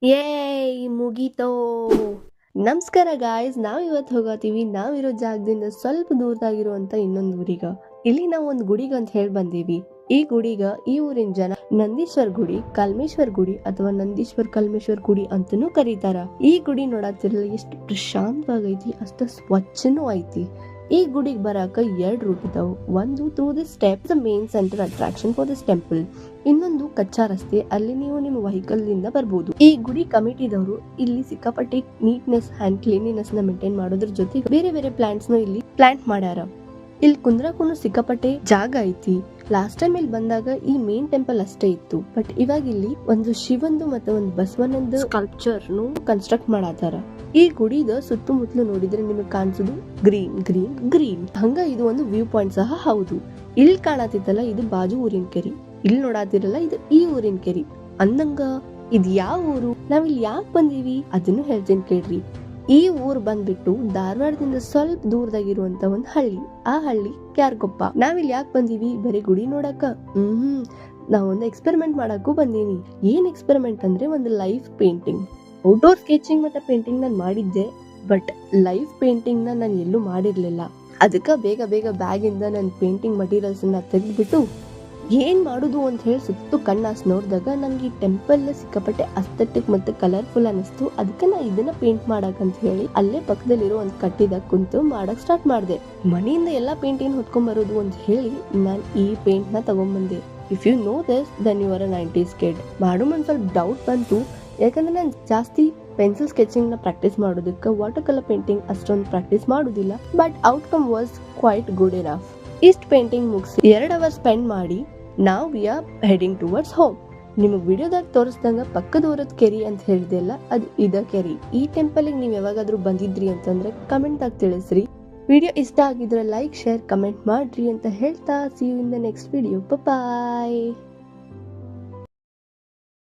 ಯೇಯ್ ಮುಗೀತೋ. ನಮಸ್ಕಾರ ಗಾಯ್ಸ್, ನಾವಿವತ್ತು ಹೋಗತ್ತೀವಿ ನಾವಿರೋ ಜಾಗದಿಂದ ಸ್ವಲ್ಪ ದೂರದಾಗಿರುವಂತ ಇನ್ನೊಂದು ಊರಿಗ. ಇಲ್ಲಿ ನಾವು ಒಂದು ಗುಡಿಗ ಅಂತ ಹೇಳಿ ಬಂದೀವಿ. ಈ ಗುಡಿಗ ಈ ಊರಿನ ಜನ ನಂದೀಶ್ವರ್ ಗುಡಿ, ಕಲ್ಮೇಶ್ವರ್ ಗುಡಿ ಅಥವಾ ನಂದೀಶ್ವರ್ ಕಲ್ಮೇಶ್ವರ್ ಗುಡಿ ಅಂತಾನೂ ಕರೀತಾರ. ಈ ಗುಡಿ ನೋಡತ್ತಿರಲ್ಲ ಎಷ್ಟು ಪ್ರಶಾಂತವಾಗೈತಿ, ಅಷ್ಟ ಸ್ವಚ್ಛನೂ ಐತಿ. ಈ ಗುಡಿಗೆ ಬರಾಕ 2 ರೂಟ್ ಇದಾವು. ಒಂದು through the step, the main centre attraction for this temple. ಇನ್ನೊಂದು ಕಚ್ಚಾ ರಸ್ತೆ, ಅಲ್ಲಿ ನೀವು ನಿಮ್ಮ ವೆಹಿಕಲ್ ದಿಂದ ಬರ್ಬೋದು. ಈ ಗುಡಿ ಕಮಿಟಿದವರು ಇಲ್ಲಿ ಸಿಕ್ಕಾಪಟ್ಟೆ ನೀಟ್ನೆಸ್ ಅಂಡ್ ಕ್ಲೀನಿನೆಸ್ ನ ಮೇಂಟೈನ್ ಮಾಡೋದ್ರ ಜೊತೆಗೆ ಬೇರೆ ಬೇರೆ ಪ್ಲಾಂಟ್ಸ್ ನ ಇಲ್ಲಿ ಪ್ಲಾಂಟ್ ಮಾಡ್ಯಾರ. ಇಲ್ಲಿ ಕುಂದ್ರಕ್ಕೂ ಸಿಕ್ಕಾಪಟ್ಟೆ ಜಾಗ ಐತಿ. ಲಾಸ್ಟ್ ಟೈಮ್ ಇಲ್ಲಿ ಬಂದಾಗ ಈ ಮೇನ್ ಟೆಂಪಲ್ ಅಷ್ಟೇ ಇತ್ತು, ಬಟ್ ಇವಾಗ ಇಲ್ಲಿ ಒಂದು ಶಿವಂದು ಮತ್ತೆ ಒಂದು ಬಸವನಂದು ಸ್ಕಲ್ಪ್ಚರ್ ಕನ್ಸ್ಟ್ರಕ್ಟ್ ಮಾಡಾತಾರ. ಈ ಗುಡಿದ ಸುತ್ತಮುತ್ತಲು ನೋಡಿದ್ರೆ ನಿಮಗೆ ಕಾಣಿಸೋದು ಗ್ರೀನ್ ಗ್ರೀನ್ ಗ್ರೀನ್. ಹಂಗ ಇದು ಒಂದು ವ್ಯೂ ಪಾಯಿಂಟ್ ಸಹ ಹೌದು. ಇಲ್ಲಿ ಕಾಣತಿತ್ತಲ್ಲ ಇದು ಬಾಜು ಊರಿನ ಕೆರಿ, ಇಲ್ಲಿ ನೋಡಾತಿರಲ್ಲ ಇದು ಈ ಊರಿನ ಕೆರಿ. ಅಂದಂಗ ಇದ್ ಯಾವ ಊರು, ನಾವಿಲ್ಲಿ ಯಾಕೆ ಬಂದೀವಿ ಅದನ್ನು ಹೇಳ್ತೀನಿ ಕೇಳ್ರಿ. ಈ ಊರ್ ಬಂದ್ಬಿಟ್ಟು ಧಾರವಾಡದಿಂದ ಸ್ವಲ್ಪ ದೂರದಾಗಿರುವಂತ ಒಂದ್ ಹಳ್ಳಿ. ಆ ಹಳ್ಳಿ ಕ್ಯಾರ್ಕೊಪ್ಪ. ನಾವಿಲ್ಲಿ ಯಾಕೆ ಬಂದೀವಿ, ಬರೀ ಗುಡಿ ನೋಡಕ? ನಾವೊಂದು ಎಕ್ಸ್ಪೆರಿಮೆಂಟ್ ಮಾಡಕ್ಕೂ ಬಂದೀನಿ. ಏನ್ ಎಕ್ಸ್ಪೆರಿಮೆಂಟ್ ಅಂದ್ರೆ ಒಂದು ಲೈವ್ ಪೇಂಟಿಂಗ್. ಔಟ್ಡೋರ್ ಸ್ಕೆಚಿಂಗ್ ಮತ್ತೆ ಪೇಂಟಿಂಗ್ ನಾನು ಮಾಡಿದ್ದೆ, ಬಟ್ ಲೈವ್ ಪೇಂಟಿಂಗ್ ನಾನು ಎಲ್ಲೂ ಮಾಡಿರ್ಲಿಲ್ಲ. ಅದಕ್ಕೆ ಬೇಗ ಬೇಗ ಬ್ಯಾಗ್ ಇಂದ ನನ್ನ ಪೇಂಟಿಂಗ್ ಮಟೀರಿಯಲ್ಸ್ ಅನ್ನ ತೆಗೆದ್ಬಿಟ್ಟು ಏನ್ ಮಾಡುದು ಅಂತ ಹೇಳಿ ಸುತ್ತು ಕಣ್ಣಾಸ್ ನೋಡಿದಾಗ ನಂಗೆ ಈ ಟೆಂಪಲ್ ಸಿಕ್ಕಾಪಟ್ಟೆ ಅಸ್ಥೆಟಿಕ್ ಮತ್ತೆ ಕಲರ್ಫುಲ್ ಅನಿಸ್ತು. ಅದಕ್ಕೆ ನಾ ಇದನ್ನ ಪೇಂಟ್ ಮಾಡಕ್ ಅಂತ ಹೇಳಿ ಅಲ್ಲೇ ಪಕ್ಕದಲ್ಲಿರೋ ಒಂದು ಕಟ್ಟಿದಾಗ ಕುಂತು ಮಾಡಕ್ ಸ್ಟಾರ್ಟ್ ಮಾಡಿದೆ. ಮನೆಯಿಂದ ಎಲ್ಲಾ ಪೇಂಟಿಂಗ್ ಹೊತ್ಕೊಂಡ್ ಬರೋದು ಅಂತ ಹೇಳಿ ನಾನು ಈ ಪೇಂಟ್ ನ ತಗೊಂಡ್ಬಂದೆ. If you know this then you are a 90s kid. ಮಾಡು ಒಂದ್ ಸ್ವಲ್ಪ ಡೌಟ್ ಬಂತು, ಯಾಕಂದ್ರೆ ನಾನು ಜಾಸ್ತಿ ಪೆನ್ಸಿಲ್ ಸ್ಕೆಚಿಂಗ್ ನ ಪ್ರಾಕ್ಟೀಸ್ ಮಾಡೋದಕ್ಕೆ ವಾಟರ್ ಕಲರ್ ಪೇಂಟಿಂಗ್ ಅಷ್ಟೊಂದು ಪ್ರಾಕ್ಟೀಸ್ ಮಾಡೋದಿಲ್ಲ. But outcome was quite good enough. ಇಸ್ಟ್ ಪೇಂಟಿಂಗ್ ಮುಗಿಸಿ 2 ಅವರ್ ಸ್ಪೆಂಡ್ ಮಾಡಿ ನಾವು we are heading towards home. ನಿಮಗೆ ವಿಡಿಯೋದಾಗ ತೋರಿಸ್ದಂಗ ಪಕ್ಕದ ಊರದ ಕೆರಿ ಅಂತ ಹೇಳಿದೆಲ್ಲ ಅದು ಇದ ಕೆರಿ. ಈ ಟೆಂಪಲ್ಗೆ ನೀವು ಯಾವಾಗಾದ್ರೂ ಬಂದಿದ್ರಿ ಅಂತಂದ್ರೆ ಕಮೆಂಟ್ ಆಗಿ ತಿಳಿಸ್ರಿ. ವಿಡಿಯೋ ಇಷ್ಟ ಆಗಿದ್ರೆ ಲೈಕ್, ಶೇರ್, ಕಮೆಂಟ್ ಮಾಡ್ರಿ ಅಂತ ಹೇಳ್ತಾ see you in the next video. Bye.